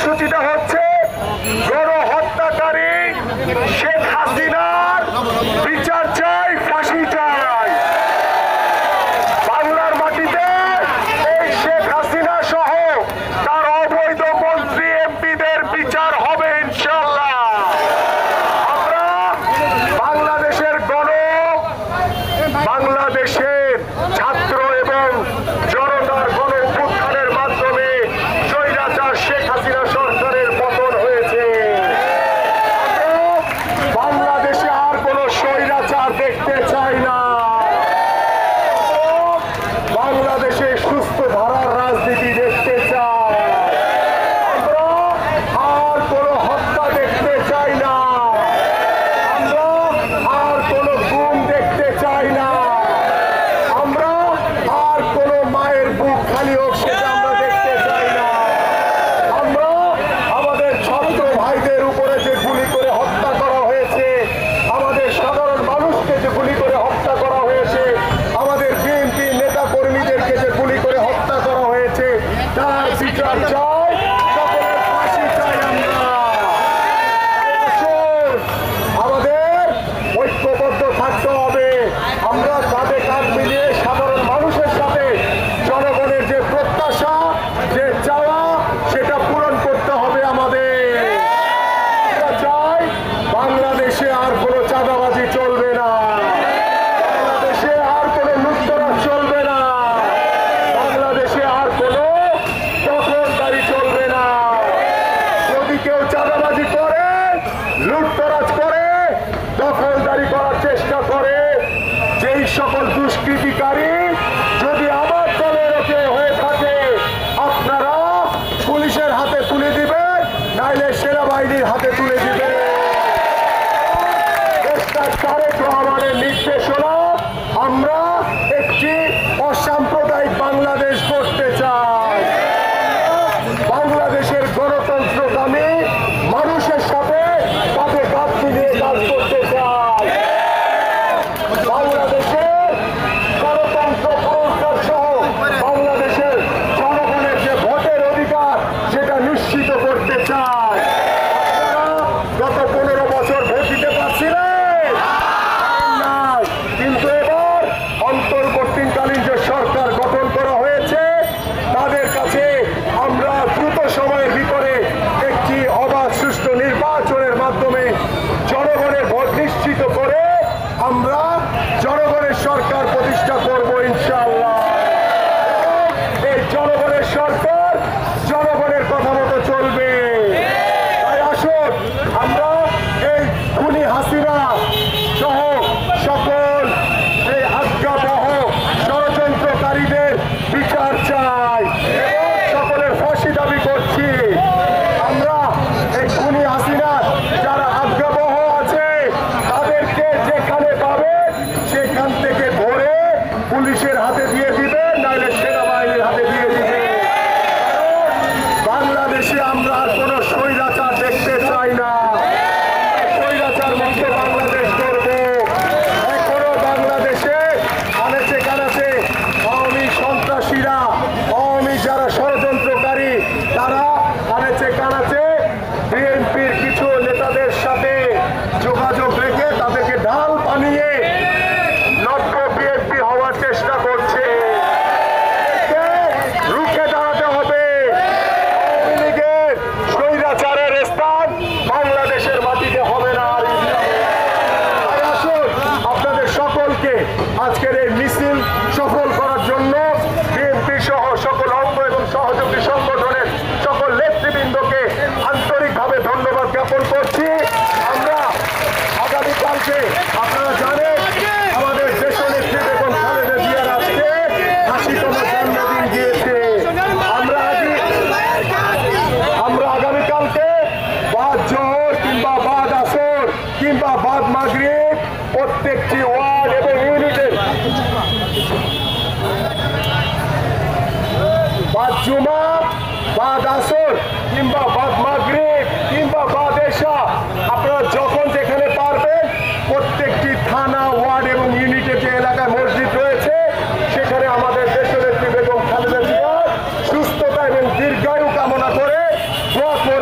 কর্মসূচিটা হচ্ছে গণহত্যাকারী শেখ হাসিনার বিচার চাই, ফাঁসি চাই। বাংলার মাটিতে এই শেখ হাসিনা সহ তার অবৈধ মন্ত্রী এমপিদের বিচার হবে ইনশাআল্লাহ। আমরা বাংলাদেশের বাংলাদেশের ছাত্র এবং জনতার গণ অভ্যুত্থানের মাধ্যমে স্বৈরাচার শেখ হাসিনা সরকারের পতন হয়েছে। বাংলাদেশে আর কোন স্বৈরাচার দেখতে চাই না। বাংলাদেশে সুস্থ ধারার রাজনীতি দেখতে চাই। আমরা আর কোন হত্যা দেখতে চাই না। আমরা আর কোন গুম দেখতে চাই না। আমরা আর কোন মায়ের বুক খালি হোক সেটা আমরা দেখতে চাই না। আমরা আমাদের ছাত্র ভাইদের উপরে যে গুলি করে হত্যা করা হয়েছে, আমাদের সাধারণ মানুষকে যে গুলি করে হত্যা করা হয়েছে, আমাদের বিএনপি নেতা কর্মীদেরকে যে গুলি করে হত্যা করা হয়েছে, তার বিচার চাই, সকলের ফাঁসি চাই। আমাদের ঐক্যবদ্ধ থাকতে হবে। আমরা কাঁধে কাঁধ মিলিয়ে সাধারণ মানুষের সাথে জনগণের যে প্রত্যাশা, যে চাওয়া, সেটা পূরণ করতে হবে আমাদের। আমরা চাই বাংলাদেশে আর কোনো চাঁদাবাজি চলবে না, বাংলাদেশে আর কোনো লুটতরাজ চলবে না, বাংলাদেশে আর কোনো দখলদারি চলবে না। যদি কেউ চাঁদাবাজি করে, লুটতরাজ করে, দখলদারি করার চেষ্টা করে, যেই সকল দুষ্কৃতিকারী যদি আমার দলের কেউ হয়ে থাকে, আপনারা পুলিশের হাতে তুলে দিবেন, নাইলে সেনাবাহিনীর হাতে তুলে দিবেন। তারেক রহমানের নির্দেশনা, আমরা একটি অসাম্প্রদায়িক বাংলাদেশ করতে চাই। বাংলাদেশের গণতন্ত্রকামী মানুষের সাথে কাঁধে কাঁধ মিলিয়ে কাজ করতে চাই। বাংলাদেশের গণতন্ত্র পুরস্কার সহ বাংলাদেশের জনগণের যে ভোটের অধিকার, সেটা নিশ্চিত করতে চাই। গত 15 বছর ভোট দিতে পারছিলেন না, কিন্তু এবার অন্তর্বর্তীকালীন যে সরকার গঠন করা হয়েছে, তাদের কাছে আমরা দ্রুত সময়ের ভিতরে একটি অবাধ সুষ্ঠু নির্বাচনের মাধ্যমে জনগণের ভোট নিশ্চিত করে আমরা জনগণের সরকার প্রতিষ্ঠা করব ইনশাআল্লাহ। এই জনগণের সরকার জনগণের কথা মতো চলবে। তাই আসুন আমরা এই খুনি হাসিনা সহ সকল এই আজ্ঞাবহ ষড়যন্ত্রকারীদের বিচার চাই, সকলের ফাঁসি দাবি করছি। আমরা এই খুনি হাসিনা যারা আজ্ঞাবহ আছে, তাদেরকে যেখানে পাবেন সেখান থেকে ধরে পুলিশের হাতে দিয়ে দিবেন, নাহলে সেনাবাহিনীর হাতে দিয়ে দিবেন। বাংলাদেশে আমরা আর কোনো স্বৈরাচার দেখতে চাই না। স্বৈরাচার মুক্ত বাংলাদেশ করব। এখনো বাংলাদেশে আনাচে কানাচে আওয়ামী সন্ত্রাসীরা, আওয়ামী যারা ষড়যন্ত্রকারী, তারা আনাচে কানাচে বিএনপির কিছু নেতাদের সাথে যোগাযোগ রেখে তাদেরকে ঢাল বানিয়ে নব্য বিএনপি হওয়ার চেষ্টা করছে। রুখে দাঁড়াতে হবে। আওয়ামী লীগের স্বৈরাচারের স্থান বাংলাদেশের মাটিতে হবে না। আর আসুন আপনাদের সকলকে আজকের এই মিছিল সফল করার জন্য বিএনপি সহ সকল অঙ্গ এবং সহযোগী সংগঠনের সকল নেতৃবৃন্দকে আন্তরিকভাবে ধন্যবাদ জ্ঞাপন করছি। আমরা আগামীকালকে, আপনারা জানেন আমাদের দেশনেত্রী বেগম খালেদা জিয়ার আজকে ৮০তম জন্মদিন দিয়েছে। আমরা আগামীকালকে বাদ জোহর কিংবা বাদ আসর কিংবা বাদ মাগরিব প্রত্যেকটি ওয়ার্ড এবং ইউনিটের বাদ জুমা, বাদ আসর কিংবা বাদ মাগরিব কিংবা বাদ এশা, আপনারা যখন যেখানে পারবেন প্রত্যেকটি থানা, ওয়ার্ড এবং ইউনিটে যে এলাকায় মসজিদ রয়েছে, সেখানে আমাদের দেশনেত্রী বেগম খালেদা জিয়ার সুস্থতা এবং দীর্ঘায়ু কামনা করে দোয়া করে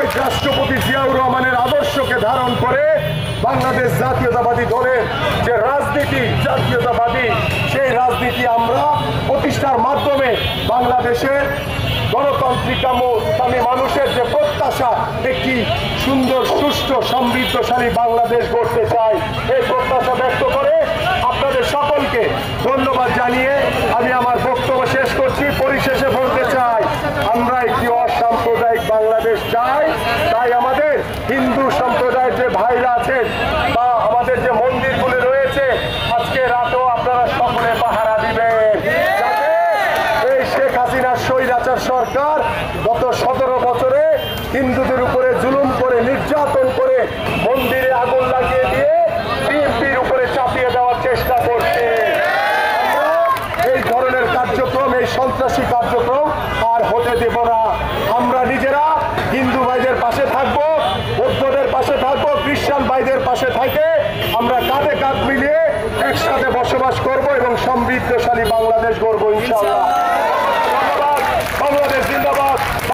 শহীদ রাষ্ট্রপতি জিয়াউর রহমানের আদর্শকে ধারণ করে বাংলাদেশ জাতীয়তাবাদী দলের যে রাজনীতি জাতীয়তাবাদী সেই রাজনীতি আমরা প্রতিষ্ঠার মাধ্যমে বাংলাদেশের গণতান্ত্রিকামো ইসলামী মানুষের যে প্রত্যাশা একটি সুন্দর সুষ্ঠু সমৃদ্ধশালী বাংলাদেশ গড়তে চাই এই প্রত্যাশা ব্যক্ত করে আপনাদের সকলকে ধন্যবাদ জানিয়ে আমি আমার বক্তব্য শেষ করছি। পরিশেষে বলতে চাই আমরা একটি অসাম্প্রদায়িক বাংলাদেশ চাই। তাই আমাদের হিন্দু সম্প্রদায়ের যে ভাইরা আছেন বা আমাদের যে মন্দিরগুলি রয়েছে আজকে রাতেও আপনারা সকলে পাহারা দিবেন যাতে এই শেখ হাসিনার স্বৈরাচার সরকার গত 17 বছরে হিন্দুদের উপরে জুলুম করে নির্যাতন করে মন্দিরে আগুন লাগিয়ে দিয়ে বিএনপির উপরে চাপিয়ে দেওয়ার চেষ্টা করছে। এই ধরনের কার্যক্রম এই সন্ত্রাসী কার্যক্রম আর হতে দেব না। আমরা নিজেরা হিন্দু ভাইদের পাশে থাকবো, বৌদ্ধদের পাশে থাকবো, খ্রিস্টান ভাইদের পাশে থাকে আমরা কাঁধে কাঁধ মিলিয়ে একসাথে বসবাস করব এবং সমৃদ্ধশালী বাংলাদেশ গড়ব ইনশাআল্লাহ। ধন্যবাদ। বাংলাদেশ জিন্দাবাদ।